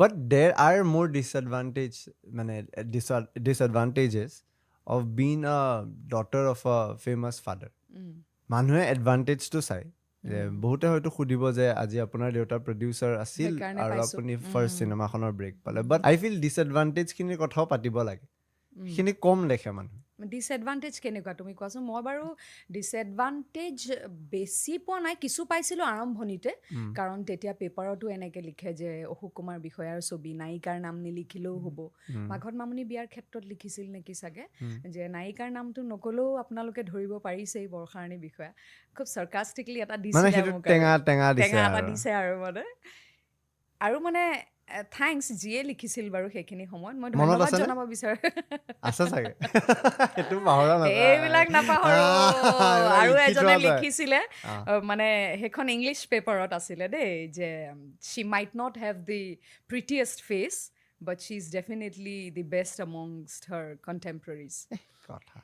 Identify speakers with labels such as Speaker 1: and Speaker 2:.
Speaker 1: But there are more disadvantages of being a daughter of a famous father. মানুহে এডভান্টেজটো চাই যে বহুতে হয়তো সুধিব যে আজি আপোনাৰ দেউতা প্ৰডিউচাৰ আছিল
Speaker 2: সেইকাৰণে
Speaker 1: আৰু
Speaker 2: পাইছো।
Speaker 1: আপুনি ফাৰ্ষ্ট চিনেমাখনৰ ব্ৰেক পালে বাট আই ফিল ডিছএডভান্টেজখিনিৰ কথাও পাতিব লাগে সেইখিনি কম দেখে মানুহে
Speaker 2: ডিছএডভান্টেজ কেনেকুৱা তুমি কোৱাচোন মই বাৰু ডিছএডভান্টেজ বেছি পোৱা নাই কিছু পাইছিলোঁ আৰম্ভণিতে কাৰণ তেতিয়া পেপাৰতো এনেকৈ লিখে যে অশোক কুমাৰ বিষয়াৰ ছবি নায়িকাৰ নাম নিলিখিলেও হ'ব মাঘত মামনি বিয়াৰ ক্ষেত্ৰত লিখিছিল নেকি চাগে যে নায়িকাৰ নামটো নকলেও আপোনালোকে ধৰিব পাৰিছেই বৰষাৰাণী বিষয়া খুব চাৰ্কাষ্টিকলি এটা দিছিলে মোক
Speaker 1: টেঙা টেঙা
Speaker 2: টেঙা এটা দিছে আৰু মানে থ্যাংকছ যিয়ে লিখিছিল বাৰু সেইখিনি সময়ত মই ধন্যবাদ জনাব বিচাৰোঁ
Speaker 1: আছে চাগে সেইটো পাহৰা
Speaker 2: এইবিলাক নাপাহৰো আৰু এজনে লিখিছিলে মানে সেইখন ইংলিছ পেপাৰত আছিলে দেই যে she might not have the prettiest face but she is definitely the best amongst her contemporaries
Speaker 1: কথা